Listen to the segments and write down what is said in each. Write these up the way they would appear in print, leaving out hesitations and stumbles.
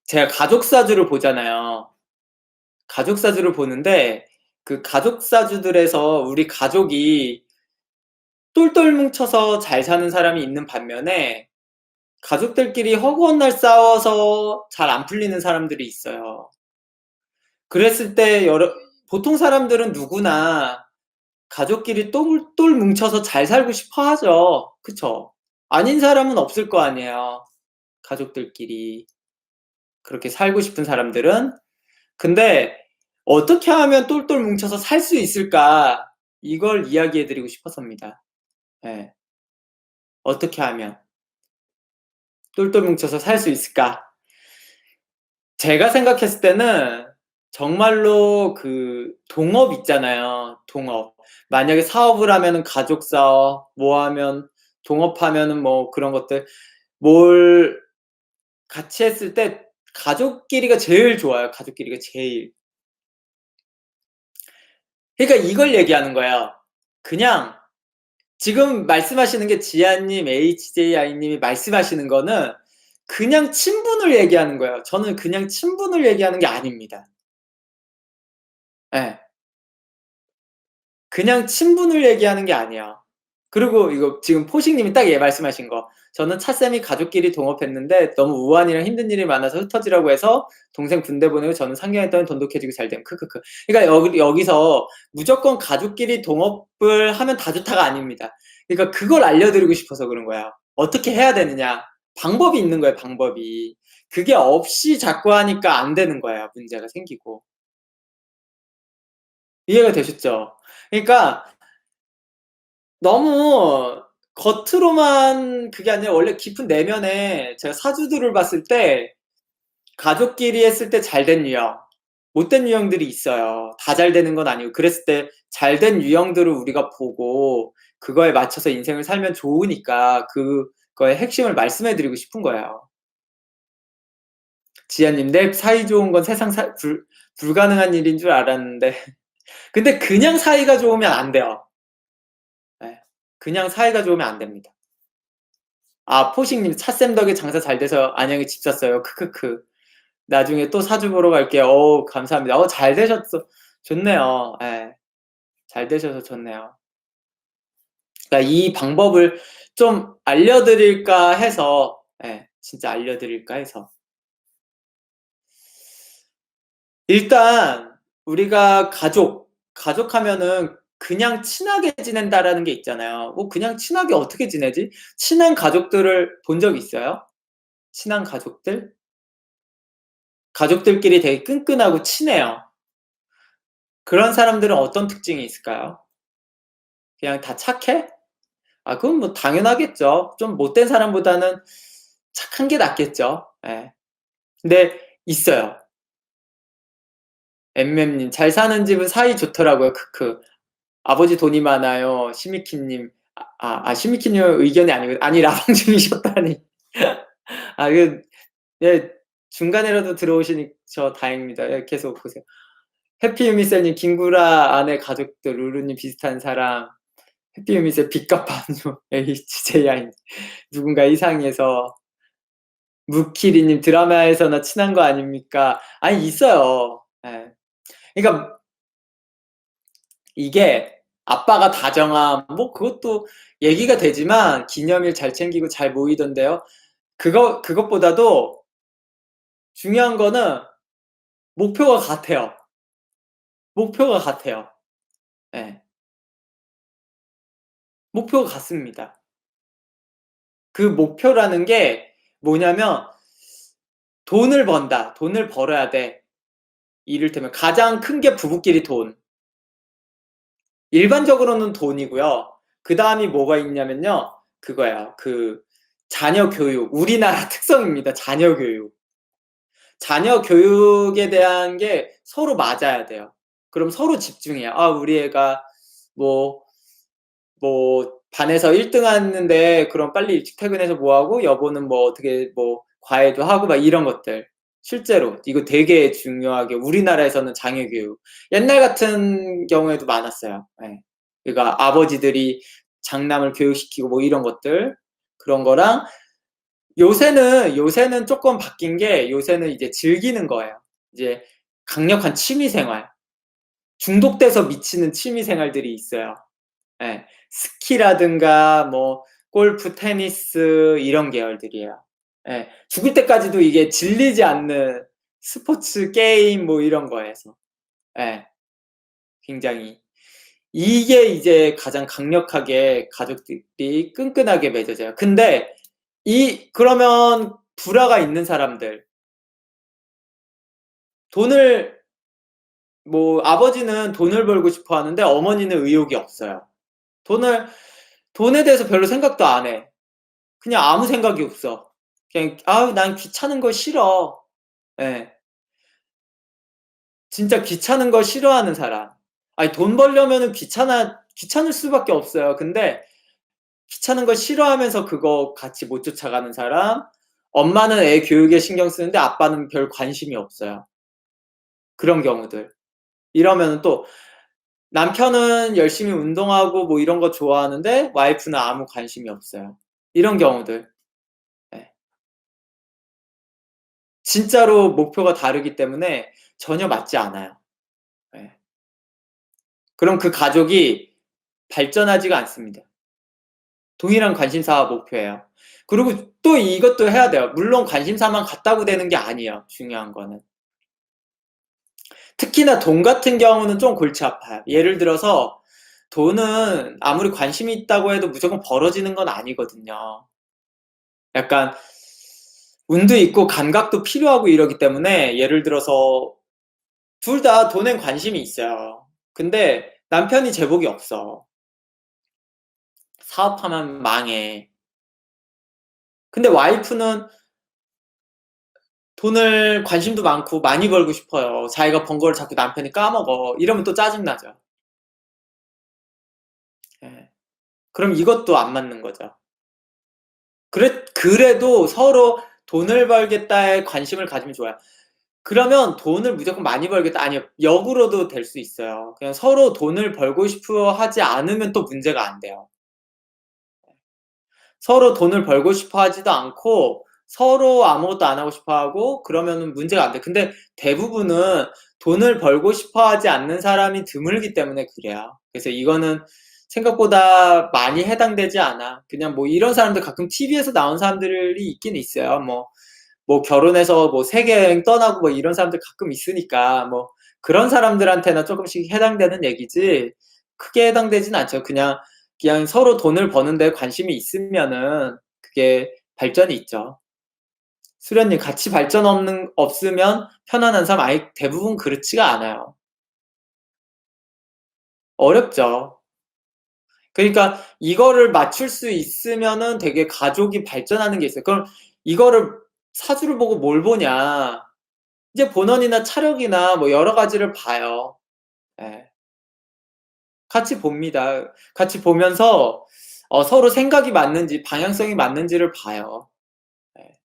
제가 가족사주를 보잖아요. 가족사주를 보는데 그 가족사주들에서 우리 가족이 똘똘 뭉쳐서 잘 사는 사람이 있는 반면에 가족들끼리 허구한 날 싸워서 잘 안 풀리는 사람들이 있어요. 그랬을 때 보통 사람들은 누구나 가족끼리 똘똘 뭉쳐서 잘 살고 싶어 하죠. 그쵸? 아닌 사람은 없을 거 아니에요. 가족들끼리 그렇게 살고 싶은 사람들은. 근데 어떻게 하면 똘똘 뭉쳐서 살 수 있을까? 이걸 이야기해 드리고 싶어서입니다. 예. 어떻게 하면 똘똘 뭉쳐서 살 수 있을까? 제가 생각했을 때는 정말로 그 동업 있잖아요. 동업. 만약에 사업을 하면은 가족 사업, 뭐 하면 동업하면은 뭐 그런 것들 뭘 같이 했을 때 가족끼리가 제일 좋아요. 가족끼리가 제일. 그러니까 이걸 얘기하는 거예요. 그냥 지금 말씀하시는 게 지아님, HJI님이 말씀하시는 거는 그냥 친분을 얘기하는 거예요. 저는 그냥 친분을 얘기하는 게 아닙니다. 예. 그냥 친분을 얘기하는 게 아니야. 그리고 이거 지금 포식님이 딱 말씀하신 거. 저는 차쌤이 가족끼리 동업했는데 너무 우환이랑 힘든 일이 많아서 흩어지라고 해서 동생 군대 보내고 저는 상경했더니 돈독해지고 잘됨. 크크크. 그러니까 여기서 무조건 가족끼리 동업을 하면 다 좋다가 아닙니다. 그러니까 그걸 알려드리고 싶어서 그런 거야. 어떻게 해야 되느냐. 방법이 있는 거예요, 방법이. 그게 없이 자꾸 하니까 안 되는 거야, 문제가 생기고. 이해가 되셨죠? 그러니까 너무 겉으로만 그게 아니라 원래 깊은 내면에 제가 사주들을 봤을 때 가족끼리 했을 때 잘된 유형, 못된 유형들이 있어요. 다 잘 되는 건 아니고 그랬을 때 잘된 유형들을 우리가 보고 그거에 맞춰서 인생을 살면 좋으니까 그거의 핵심을 말씀해 드리고 싶은 거예요. 지아님, 내 사이 좋은 건 세상 불가능한 일인 줄 알았는데 근데 그냥 사이가 좋으면 안 돼요. 네. 그냥 사이가 좋으면 안 됩니다. 아, 포식님, 차쌤 덕에 장사 잘 돼서 안양에 집 샀어요. 크크크. 나중에 또 사주 보러 갈게요. 어우, 감사합니다. 잘 되셨어. 좋네요. 예. 잘 되셔서 좋네요. 그러니까 이 방법을 좀 알려드릴까 해서, 예, 진짜 알려드릴까 해서. 일단, 우리가 가족 하면은 그냥 친하게 지낸다라는 게 있잖아요. 뭐, 그냥 친하게 어떻게 지내지? 친한 가족들을 본 적 있어요? 친한 가족들? 가족들끼리 되게 끈끈하고 친해요. 그런 사람들은 어떤 특징이 있을까요? 그냥 다 착해? 아, 그건 뭐 당연하겠죠. 좀 못된 사람보다는 착한 게 낫겠죠. 예. 근데 있어요. 엠맴님, 잘 사는 집은 사이 좋더라고요. 크크. 아버지 돈이 많아요. 시미키님. 시미키님 의견이 아니고, 아니, 라방중이셨다니. 예, 중간에라도 들어오시니 저 다행입니다. 예, 계속 보세요. 해피유미쌤님, 김구라 아내 가족들, 루루님 비슷한 사람. 해피유미쌤 빚값반주 HJI 누군가 이상해서 무키리님 드라마에서나 친한 거 아닙니까? 아니 있어요. 예. 그러니까 이게 아빠가 다정함 뭐 그것도 얘기가 되지만 기념일 잘 챙기고 잘 모이던데요. 그것보다도 중요한 거는 목표가 같아요. 목표가 같아요. 예. 목표가 같습니다. 그 목표라는 게 뭐냐면 돈을 번다. 돈을 벌어야 돼. 이를테면 가장 큰 게 부부끼리 돈. 일반적으로는 돈이고요. 그 다음이 뭐가 있냐면요. 그거야. 자녀 교육. 우리나라 특성입니다. 자녀 교육. 자녀 교육에 대한 게 서로 맞아야 돼요. 그럼 서로 집중해요. 우리 애가 뭐, 반에서 1등 하는데 그럼 빨리 일찍 퇴근해서 뭐 하고 여보는 뭐 어떻게 뭐 과외도 하고 막 이런 것들. 실제로 이거 되게 중요하게 우리나라에서는 장애교육 옛날 같은 경우에도 많았어요. 예. 그러니까 아버지들이 장남을 교육시키고 뭐 이런 것들 그런 거랑 요새는 조금 바뀐 게 요새는 이제 즐기는 거예요. 이제 강력한 취미 생활. 중독돼서 미치는 취미 생활들이 있어요. 예. 스키라든가 뭐 골프, 테니스 이런 계열들이에요. 예. 죽을 때까지도 이게 질리지 않는 스포츠, 게임 뭐 이런 거에서. 예. 굉장히. 이게 이제 가장 강력하게 가족들이 끈끈하게 맺어져요. 근데 그러면 불화가 있는 사람들, 돈을, 뭐, 아버지는 돈을 벌고 싶어 하는데 어머니는 의욕이 없어요. 돈을, 돈에 대해서 별로 생각도 안 해. 그냥 아무 생각이 없어. 그냥, 아우, 난 귀찮은 거 싫어. 예. 진짜 귀찮은 거 싫어하는 사람. 아니, 돈 벌려면은 귀찮을 수밖에 없어요. 근데 귀찮은 거 싫어하면서 그거 같이 못 쫓아가는 사람, 엄마는 애 교육에 신경 쓰는데 아빠는 별 관심이 없어요. 그런 경우들. 이러면 또 남편은 열심히 운동하고 뭐 이런 거 좋아하는데 와이프는 아무 관심이 없어요. 이런 경우들. 네. 진짜로 목표가 다르기 때문에 전혀 맞지 않아요. 네. 그럼 그 가족이 발전하지가 않습니다. 동일한 관심사와 목표예요. 그리고 또 이것도 해야 돼요. 물론 관심사만 같다고 되는 게 아니에요. 중요한 거는. 특히나 돈 같은 경우는 좀 골치 아파요. 예를 들어서 돈은 아무리 관심이 있다고 해도 무조건 벌어지는 건 아니거든요. 약간 운도 있고 감각도 필요하고 이러기 때문에 예를 들어서 둘 다 돈엔 관심이 있어요. 근데 남편이 제복이 없어. 사업하면 망해. 근데 와이프는 돈을 관심도 많고 많이 벌고 싶어요. 자기가 번 거를 자꾸 남편이 까먹어. 이러면 또 짜증나죠. 예. 그럼 이것도 안 맞는 거죠. 그래도 서로 돈을 벌겠다에 관심을 가지면 좋아요. 그러면 돈을 무조건 많이 벌겠다. 아니요. 역으로도 될 수 있어요. 그냥 서로 돈을 벌고 싶어 하지 않으면 또 문제가 안 돼요. 서로 돈을 벌고 싶어 하지도 않고 서로 아무것도 안 하고 싶어 하고 그러면은 문제가 안 돼. 근데 대부분은 돈을 벌고 싶어 하지 않는 사람이 드물기 때문에 그래요. 그래서 이거는 생각보다 많이 해당되지 않아. 그냥 뭐 이런 사람들 가끔 TV에서 나온 사람들이 있긴 있어요. 뭐 결혼해서 뭐 세계 여행 떠나고 뭐 이런 사람들 가끔 있으니까 뭐 그런 사람들한테나 조금씩 해당되는 얘기지 크게 해당되진 않죠. 그냥 서로 돈을 버는데 관심이 있으면은 그게 발전이 있죠. 수련님 같이 없으면 편안한 삶 아예 대부분 그렇지가 않아요. 어렵죠. 그러니까 이거를 맞출 수 있으면은 되게 가족이 발전하는 게 있어요. 그럼 이거를 사주를 보고 뭘 보냐. 이제 본원이나 차력이나 뭐 여러 가지를 봐요. 예. 같이 봅니다. 같이 보면서 서로 생각이 맞는지 방향성이 맞는지를 봐요. 예.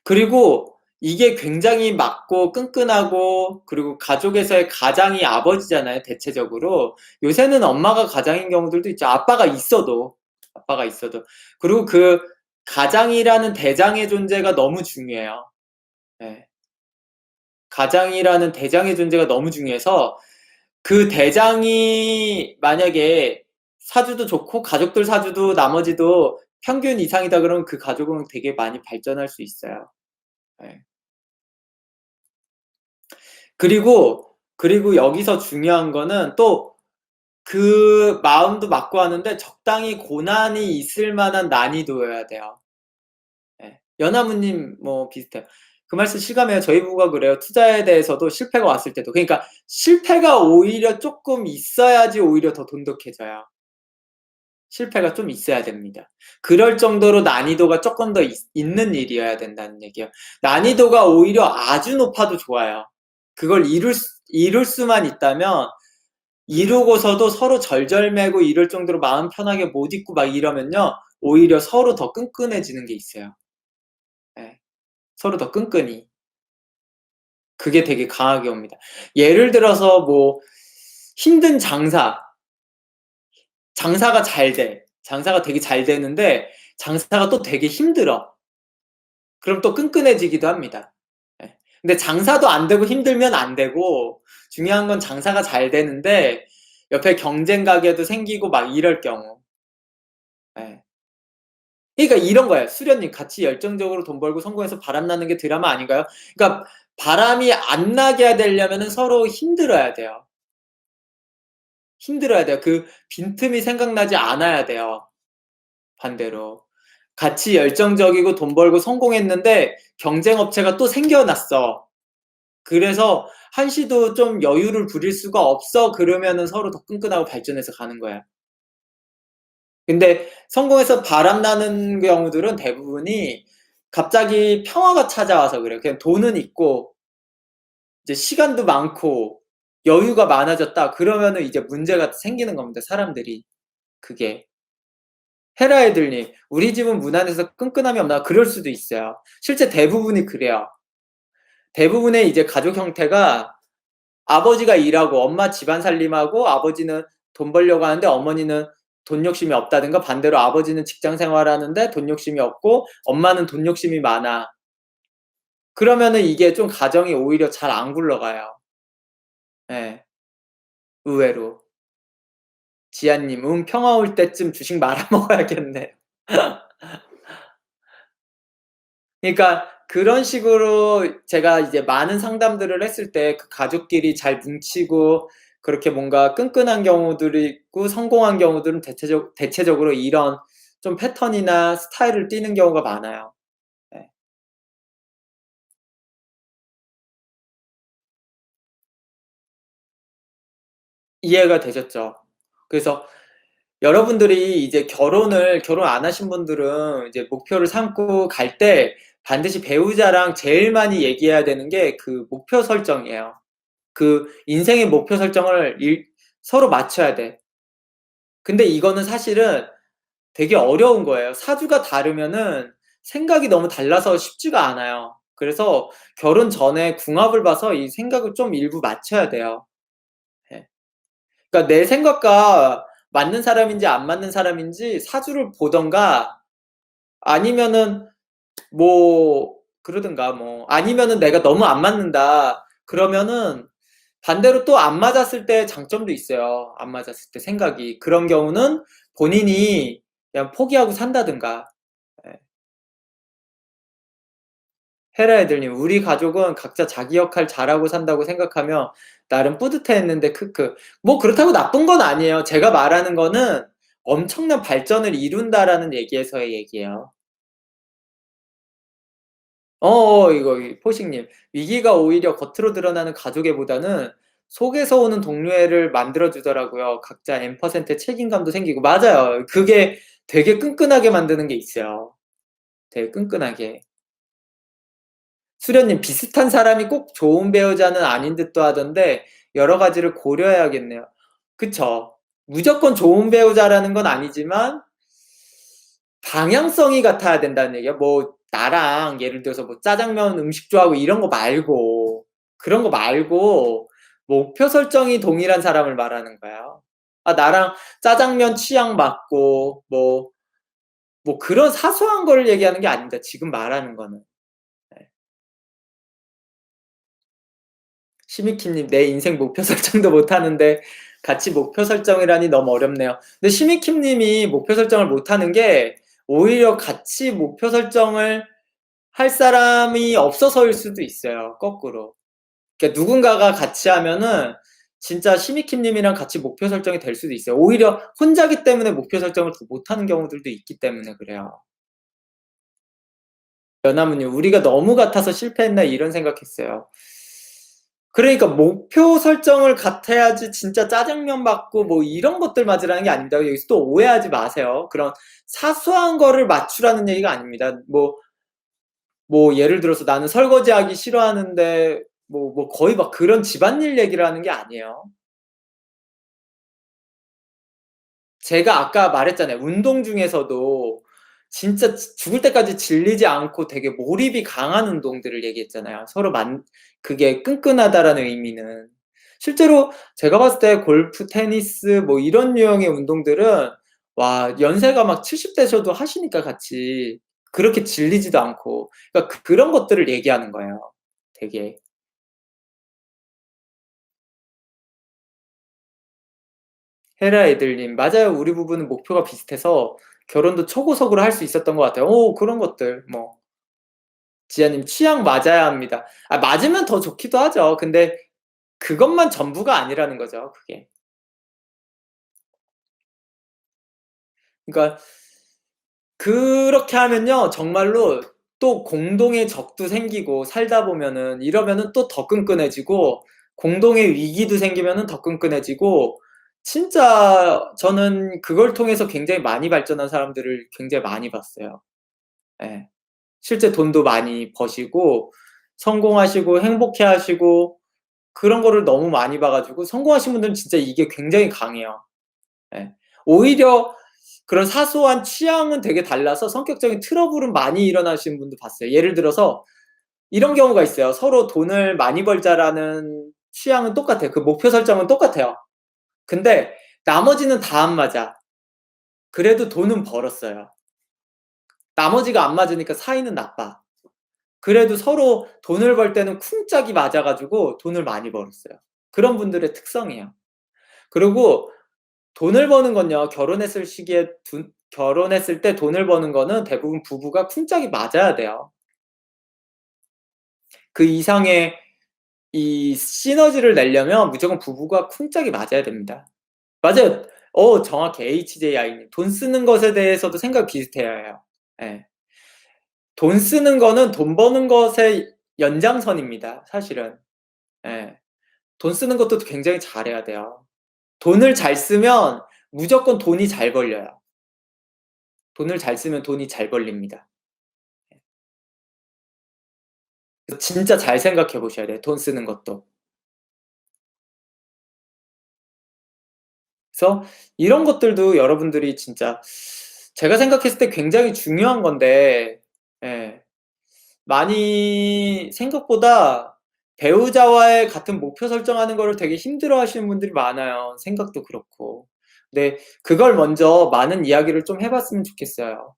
그리고 이게 굉장히 맞고 끈끈하고 그리고 가족에서의 가장이 아버지잖아요, 대체적으로. 요새는 엄마가 가장인 경우들도 있죠. 아빠가 있어도. 그리고 그 가장이라는 대장의 존재가 너무 중요해요. 예. 가장이라는 대장의 존재가 너무 중요해서 그 대장이 만약에 사주도 좋고 가족들 사주도 나머지도 평균 이상이다 그러면 그 가족은 되게 많이 발전할 수 있어요. 예. 그리고 여기서 중요한 거는 또 그 마음도 맞고 하는데 적당히 고난이 있을 만한 난이도여야 돼요. 예. 연하무님 뭐 비슷해요. 그 말씀 실감해요. 저희 부부가 그래요. 투자에 대해서도 실패가 왔을 때도. 그러니까 실패가 오히려 쪼끔 있어야지 오히려 더 돈독해져요. 실패가 좀 있어야 됩니다. 그럴 정도로 난이도가 쪼끔 더 있는 일이어야 된다는 얘기예요. 난이도가 오히려 아주 높아도 좋아요. 그걸 이룰 수만 있다면 이루고서도 서로 절절매고 이럴 정도로 마음 편하게 못 있고 막 이러면요. 오히려 서로 더 끈끈해지는 게 있어요. 예. 서로 더 끈끈히. 그게 되게 강하게 옵니다. 예를 들어서 뭐 힘든 장사가 잘 돼. 장사가 되게 잘 되는데 장사가 또 되게 힘들어. 그럼 또 끈끈해지기도 합니다. 예. 근데 장사도 안 되고 힘들면 안 되고 중요한 건 장사가 잘 되는데 옆에 경쟁 가게도 생기고 막 이럴 경우. 예. 그러니까 이런 거예요. 수련님 같이 열정적으로 돈 벌고 성공해서 바람 나는 게 드라마 아닌가요? 그러니까 바람이 안 나게 되려면은 서로 힘들어야 돼요. 힘들어야 돼요. 그 빈틈이 생각나지 않아야 돼요. 반대로. 같이 열정적이고 돈 벌고 성공했는데 경쟁 업체가 또 생겨났어. 그래서 한시도 좀 여유를 부릴 수가 없어. 그러면은 서로 더 끈끈하고 발전해서 가는 거야. 근데 성공해서 바람 나는 경우들은 대부분이 갑자기 평화가 찾아와서 그래요. 그냥 돈은 있고 이제 시간도 많고 여유가 많아졌다. 그러면은 이제 문제가 생기는 겁니다. 사람들이. 그게. 헤라애들님, 우리 집은 무난해서 끈끈함이 없나? 그럴 수도 있어요. 실제 대부분이 그래요. 대부분의 이제 가족 형태가 아버지가 일하고 엄마 집안 살림하고 아버지는 돈 벌려고 하는데 어머니는 돈 욕심이 없다든가 반대로 아버지는 직장 생활하는데 돈 욕심이 없고 엄마는 돈 욕심이 많아. 그러면은 이게 좀 가정이 오히려 잘 안 굴러가요. 예. 의외로. 지아님, 평화 올 때쯤 주식 말아 먹어야겠네. 그러니까 그런 식으로 제가 이제 많은 상담들을 했을 때 그 가족끼리 잘 뭉치고 그렇게 뭔가 끈끈한 경우들이 있고 성공한 경우들은 대체적으로 이런 좀 패턴이나 스타일을 띠는 경우가 많아요. 네. 이해가 되셨죠? 그래서 여러분들이 이제 결혼 안 하신 분들은 이제 목표를 삼고 갈 때 반드시 배우자랑 제일 많이 얘기해야 되는 게 그 목표 설정이에요. 그 인생의 목표 설정을 서로 맞춰야 돼. 근데 이거는 사실은 되게 어려운 거예요. 사주가 다르면은 생각이 너무 달라서 쉽지가 않아요. 그래서 결혼 전에 궁합을 봐서 이 생각을 좀 일부 맞춰야 돼요. 예. 그러니까 내 생각과 맞는 사람인지 안 맞는 사람인지 사주를 보던가 아니면은 뭐 그러든가 뭐 아니면은 내가 너무 안 맞는다. 그러면은 반대로 또 안 맞았을 때 장점도 있어요. 안 맞았을 때 생각이. 그런 경우는 본인이 그냥 포기하고 산다든가. 예. 헤라애들님, 우리 가족은 각자 자기 역할 잘하고 산다고 생각하며 나름 뿌듯해했는데 크크. 뭐 그렇다고 나쁜 건 아니에요. 제가 말하는 거는 엄청난 발전을 이룬다라는 얘기에서의 얘기예요. 이거 포식님. 위기가 오히려 겉으로 드러나는 가족애보다는 속에서 오는 동료애를 만들어주더라고요. 각자 N%의 책임감도 생기고. 맞아요. 그게 되게 끈끈하게 만드는 게 있어요. 되게 끈끈하게. 수련님, 비슷한 사람이 꼭 좋은 배우자는 아닌 듯도 하던데, 여러 가지를 고려해야겠네요. 그쵸. 무조건 좋은 배우자라는 건 아니지만, 방향성이 같아야 된다는 얘기야. 뭐 나랑 예를 들어서 뭐 짜장면 음식 좋아하고 이런 거 말고 그런 거 말고 목표 설정이 동일한 사람을 말하는 거야. 아 나랑 짜장면 취향 맞고 뭐 그런 사소한 거를 얘기하는 게 아닙니다. 지금 말하는 거는. 네. 시미키님 내 인생 목표 설정도 못 하는데 같이 목표 설정이라니 너무 어렵네요. 근데 시미킴님이 목표 설정을 못 하는 게 오히려 같이 목표 설정을 할 사람이 없어서일 수도 있어요. 거꾸로. 그러니까 누군가가 같이 하면은 진짜 시미킴님이랑 같이 목표 설정이 될 수도 있어요. 오히려 혼자기 때문에 목표 설정을 더 못하는 경우들도 있기 때문에 그래요. 연하문님, 우리가 너무 같아서 실패했나 이런 생각했어요. 그러니까 목표 설정을 같아야지 진짜 짜장면 맞고 뭐 이런 것들 맞으라는 게 아닙니다. 여기서 또 오해하지 마세요. 그런 사소한 거를 맞추라는 얘기가 아닙니다. 뭐 예를 들어서 나는 설거지하기 싫어하는데 뭐 거의 막 그런 집안일 얘기를 하는 게 아니에요. 제가 아까 말했잖아요. 운동 중에서도 진짜 죽을 때까지 질리지 않고 되게 몰입이 강한 운동들을 얘기했잖아요. 서로 그게 끈끈하다라는 의미는. 실제로 제가 봤을 때 골프, 테니스 뭐 이런 유형의 운동들은 와 연세가 막 70 되셔도 하시니까 같이. 그렇게 질리지도 않고. 그러니까 그런 것들을 얘기하는 거예요, 되게. 헤라 에들님. 맞아요. 우리 부부는 목표가 비슷해서 결혼도 초고속으로 할 수 있었던 것 같아요. 그런 것들 뭐. 지아님 취향 맞아야 합니다. 맞으면 더 좋기도 하죠. 근데 그것만 전부가 아니라는 거죠, 그게. 그러니까 그렇게 하면요. 정말로 또 공동의 적도 생기고 살다 보면은 이러면은 또 더 끈끈해지고 공동의 위기도 생기면은 더 끈끈해지고 진짜 저는 그걸 통해서 굉장히 많이 발전한 사람들을 굉장히 많이 봤어요. 예. 실제 돈도 많이 버시고 성공하시고 행복해하시고 그런 거를 너무 많이 봐 가지고 성공하신 분들은 진짜 이게 굉장히 강해요. 예. 오히려 그런 사소한 취향은 되게 달라서 성격적인 트러블은 많이 일어나시는 분도 봤어요. 예를 들어서 이런 경우가 있어요. 서로 돈을 많이 벌자라는 취향은 똑같아요. 그 목표 설정은 똑같아요. 근데 나머지는 다 안 맞아. 그래도 돈은 벌었어요. 나머지가 안 맞으니까 사이는 나빠. 그래도 서로 돈을 벌 때는 쿵짝이 맞아 가지고 돈을 많이 벌었어요. 그런 분들의 특성이에요. 그리고 돈을 버는 건요. 결혼했을 때 돈을 버는 거는 대부분 부부가 쿵짝이 맞아야 돼요. 그 이상의 이 시너지를 내려면 무조건 부부가 쿵짝이 맞아야 됩니다. 맞아요. 정확해. HJI님. 돈 쓰는 것에 대해서도 생각이 비슷해야 해요. 예. 돈 쓰는 거는 돈 버는 것의 연장선입니다, 사실은. 예. 돈 쓰는 것도 굉장히 잘해야 돼요. 돈을 잘 쓰면 무조건 돈이 잘 벌려요. 돈을 잘 쓰면 돈이 잘 벌립니다. 진짜 잘 생각해 보셔야 돼요, 돈 쓰는 것도. 그래서 이런 것들도 여러분들이 진짜 제가 생각했을 때 굉장히 중요한 건데 예 많이 생각보다 배우자와의 같은 목표 설정하는 거를 되게 힘들어하시는 분들이 많아요, 생각도 그렇고. 근데 그걸 먼저 많은 이야기를 좀 해 봤으면 좋겠어요.